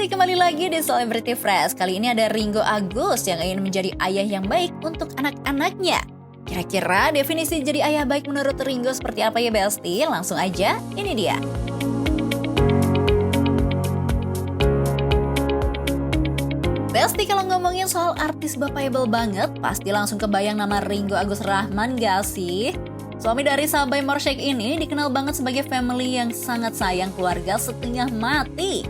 Besti, kembali lagi di Celebrity Fresh. Kali ini ada Ringgo Agus yang ingin menjadi ayah yang baik untuk anak-anaknya. Kira-kira definisi jadi ayah baik menurut Ringgo seperti apa ya Besti? Langsung aja, ini dia. Besti, kalau ngomongin soal artis bapakable banget, pasti langsung kebayang nama Ringgo Agus Rahman gak sih? Suami dari Sabai Morsek ini dikenal banget sebagai family yang sangat sayang keluarga setengah mati.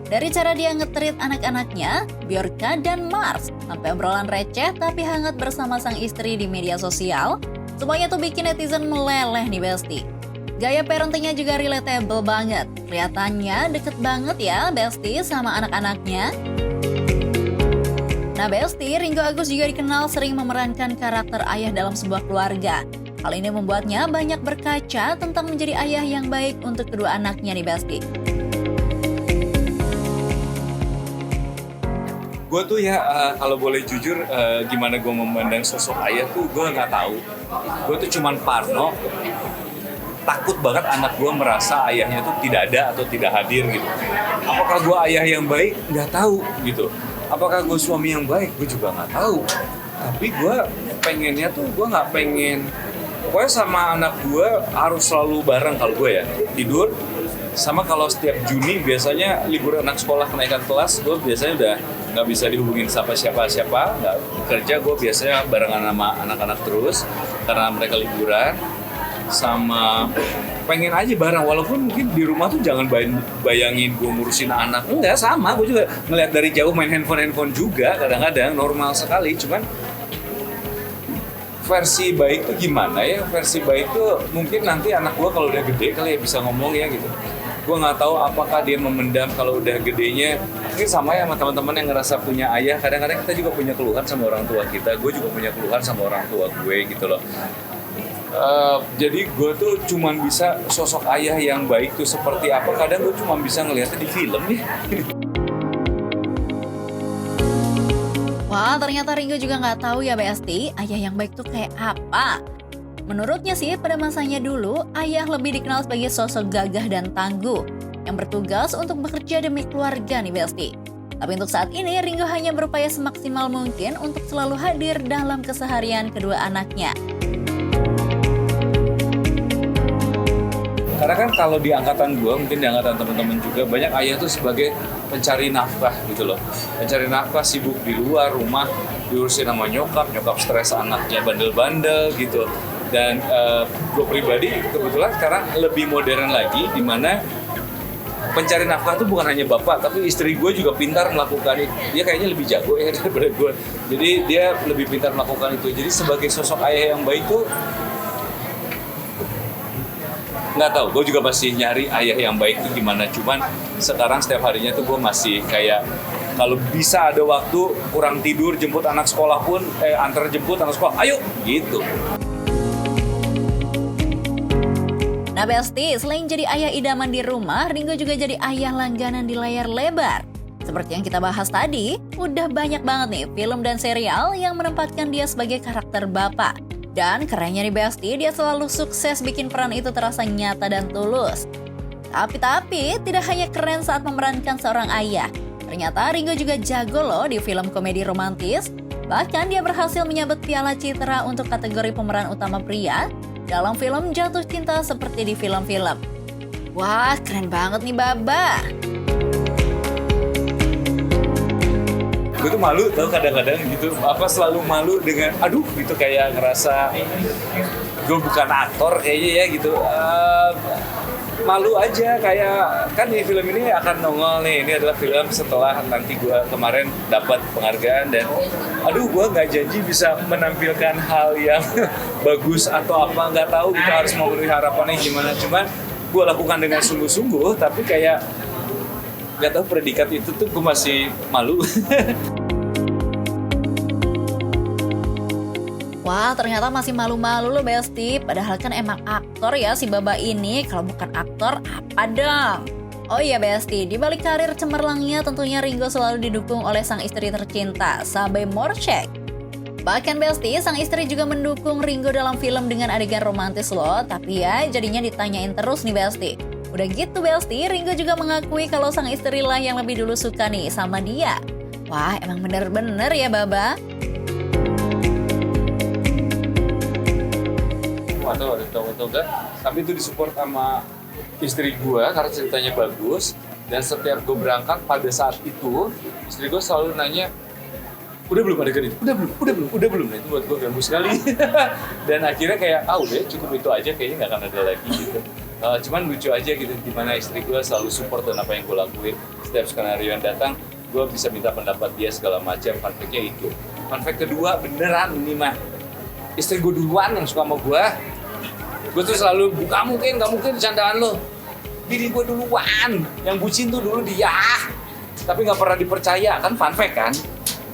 Dari cara dia nge-treat anak-anaknya, Bjorka dan Mars, sampai obrolan receh tapi hangat bersama sang istri di media sosial, semuanya tuh bikin netizen meleleh nih Besti. Gaya parentingnya juga relatable banget, kelihatannya deket banget ya Besti sama anak-anaknya. Nah Besti, Ringgo Agus juga dikenal sering memerankan karakter ayah dalam sebuah keluarga. Hal ini membuatnya banyak berkaca tentang menjadi ayah yang baik untuk kedua anaknya nih Besti. Gue tuh ya kalau boleh jujur gimana gue memandang sosok ayah tuh gue nggak tahu. Gue tuh cuman parno, takut banget anak gue merasa ayahnya tuh tidak ada atau tidak hadir gitu. Apakah gue ayah yang baik? Nggak tahu gitu. Apakah gue suami yang baik? Gue juga nggak tahu. Tapi gue pengennya tuh gue nggak pengen. Pokoknya sama anak gue harus selalu bareng kalau gue ya tidur. Sama kalau setiap Juni biasanya libur anak sekolah kenaikan kelas, gue biasanya udah nggak bisa dihubungin sama siapa-siapa, nggak kerja, gue biasanya barengan sama anak-anak terus karena mereka liburan. Sama pengen aja bareng, walaupun mungkin di rumah tuh jangan bayangin gue ngurusin anak, enggak, sama gue juga ngeliat dari jauh main handphone juga kadang-kadang normal sekali, cuman versi baik tuh gimana ya? Versi baik tuh mungkin nanti anak gue kalau udah gede kali ya bisa ngomong ya gitu. Gue nggak tahu apakah dia memendam kalau udah gedenya. Mungkin sama ya sama teman-teman yang ngerasa punya ayah. Kadang-kadang kita juga punya keluhan sama orang tua kita. Gue juga punya keluhan sama orang tua gue gitu loh. Jadi gue tuh cuman bisa sosok ayah yang baik tuh seperti apa. Kadang gue cuma bisa ngeliatnya di film ya. Wah, ternyata Ringgo juga nggak tahu ya Besti, ayah yang baik tuh kayak apa. Menurutnya sih, pada masanya dulu, ayah lebih dikenal sebagai sosok gagah dan tangguh yang bertugas untuk bekerja demi keluarga nih Besti. Tapi untuk saat ini, Ringgo hanya berupaya semaksimal mungkin untuk selalu hadir dalam keseharian kedua anaknya. Karena kan kalau di angkatan gue, mungkin di angkatan teman-teman juga, banyak ayah tuh sebagai pencari nafkah gitu loh. Pencari nafkah, sibuk di luar rumah, diurusin sama nyokap stres anaknya bandel-bandel gitu. Dan gue pribadi kebetulan sekarang lebih modern lagi, di mana pencari nafkah tuh bukan hanya bapak, tapi istri gue juga pintar melakukan itu. Dia kayaknya lebih jago ya daripada gue. Jadi dia lebih pintar melakukan itu. Jadi sebagai sosok ayah yang baik tuh, nggak tahu, gue juga masih nyari ayah yang baik tuh gimana. Cuman sekarang setiap harinya tuh gue masih kayak kalau bisa ada waktu kurang tidur jemput anak sekolah pun antar jemput anak sekolah, ayo gitu. Nah Besti, selain jadi ayah idaman di rumah, Ringgo juga jadi ayah langganan di layar lebar. Seperti yang kita bahas tadi, udah banyak banget nih film dan serial yang menempatkan dia sebagai karakter bapak. Dan kerennya nih Besti, dia selalu sukses bikin peran itu terasa nyata dan tulus. Tapi tidak hanya keren saat memerankan seorang ayah. Ternyata Ringgo juga jago loh di film komedi romantis. Bahkan dia berhasil menyabet Piala Citra untuk kategori pemeran utama pria dalam film jatuh cinta seperti di film-film. Wah, keren banget nih Baba. Gue tuh malu tau kadang-kadang gitu, selalu malu dengan aduh gitu, kayak ngerasa gue bukan aktor kayaknya ya gitu. Malu aja, kayak kan di film ini akan nongol nih, ini adalah film setelah nanti gue kemarin dapat penghargaan dan aduh gue nggak janji bisa menampilkan hal yang bagus atau apa, nggak tahu kita harus memenuhi harapannya gimana, cuman gue lakukan dengan sungguh-sungguh, tapi kayak nggak tahu predikat itu tuh gue masih malu. Wah, ternyata masih malu-malu loh Besti. Padahal kan emang aktor ya si Baba ini. Kalau bukan aktor, apa dong? Oh iya Besti, di balik karir cemerlangnya tentunya Ringgo selalu didukung oleh sang istri tercinta, Sabai Morsek. Bahkan Besti, sang istri juga mendukung Ringgo dalam film dengan adegan romantis loh. Tapi ya jadinya ditanyain terus nih Besti, Udah gitu Besti, Ringo juga mengakui kalau sang istri lah yang lebih dulu suka nih sama dia. Wah, emang bener-bener ya Baba. Atau enggak, tapi itu disupport sama istri gue karena ceritanya bagus. Dan setiap gue berangkat pada saat itu, istri gue selalu nanya, udah belum adegan itu? Udah belum. Nah, itu buat gue ganggu sekali. Dan akhirnya kayak, udah cukup itu aja, kayaknya nggak akan ada lagi gitu. Cuman lucu aja gitu, dimana istri gue selalu support dan apa yang gue lakuin. Setiap skenario yang datang, gue bisa minta pendapat dia segala macam. Fun fact-nya itu. Fun fact kedua, beneran ini mah. Istri gue duluan yang suka sama gue. Gue tuh selalu, gak mungkin candaan lo. Bini gue duluan, yang bucin tuh dulu dia. Tapi gak pernah dipercaya, kan fun fact kan.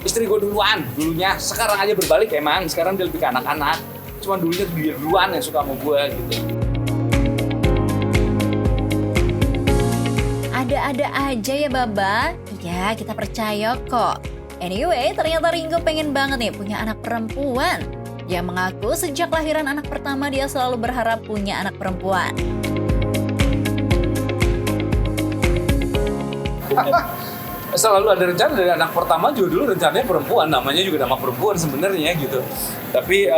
Istri gue dulunya, sekarang aja berbalik emang. Sekarang dia lebih ke anak-anak. Cuman dulunya tuh dia duluan yang suka sama gue gitu. Ada-ada aja ya Baba. Ya kita percaya kok. Anyway, ternyata Ringo pengen banget nih punya anak perempuan. Dia mengaku sejak lahiran anak pertama dia selalu berharap punya anak perempuan. Selalu ada rencana dari anak pertama juga dulu rencananya perempuan, namanya juga nama perempuan sebenarnya gitu. Tapi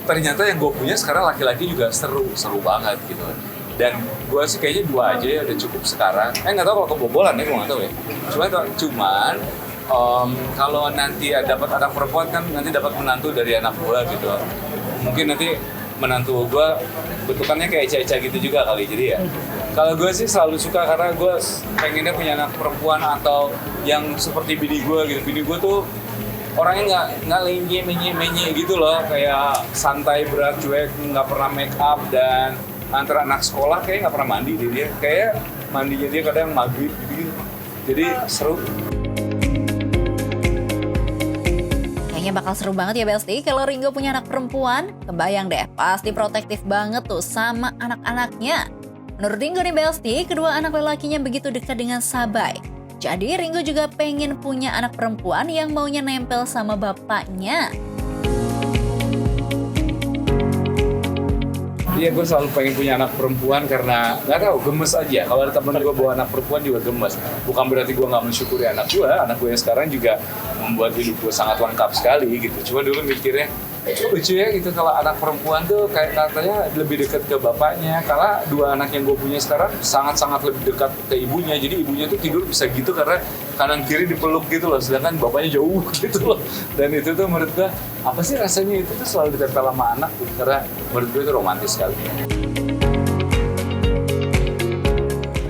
ternyata yang gue punya sekarang laki-laki juga seru banget gitu. Dan gue sih kayaknya 2 aja ya udah cukup sekarang. Nggak tahu kalau kebobolan ya, gue nggak tahu ya. Cuman kalau nanti dapat anak perempuan kan nanti dapat menantu dari anak gue gitu. Mungkin nanti menantu gue bentukannya kayak Eca gitu juga kali, jadi ya. Kalau gue sih selalu suka karena gue pengennya punya anak perempuan atau yang seperti bini gue gitu. Bini gue tuh orangnya nggak menye gitu loh, kayak santai, berat, cuek, nggak pernah make up, dan antara anak sekolah kayak nggak pernah mandi dia. Kayak mandinya dia kadang maghrib gitu. Jadi seru. Kayaknya bakal seru banget ya Besti kalau Ringo punya anak perempuan. Kebayang deh, pasti protektif banget tuh sama anak-anaknya. Menurut Ringo nih Besti, kedua anak lelakinya begitu dekat dengan Sabai. Jadi Ringo juga pengen punya anak perempuan yang maunya nempel sama bapaknya. Iya, gue selalu pengen punya anak perempuan karena nggak tahu, gemes aja. Kalau ada temen gue bawa anak perempuan juga gemes. Bukan berarti gue nggak mensyukuri anak gue yang sekarang juga membuat hidup gue sangat lengkap sekali gitu. Cuma dulu mikirnya, lucu ya gitu kalau anak perempuan tuh kayak katanya lebih dekat ke bapaknya. Karena 2 anak yang gue punya sekarang sangat-sangat lebih dekat ke ibunya. Jadi ibunya tuh tidur bisa gitu karena kanan kiri dipeluk gitu loh. Sedangkan bapaknya jauh gitu loh. Dan itu tuh menurut gue, apa sih rasanya itu tuh selalu ditempel sama anak gitu. Karena menurut gue itu romantis sekali.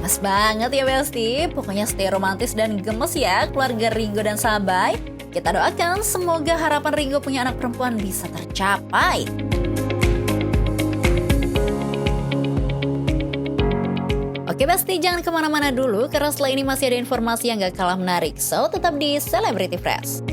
Pas banget ya Besti, pokoknya stay romantis dan gemes ya keluarga Ringo dan Sabai. Kita doakan semoga harapan Ringo punya anak perempuan bisa tercapai. Oke Besti, jangan kemana-mana dulu karena setelah ini masih ada informasi yang gak kalah menarik. So, tetap di Celebrity Fresh.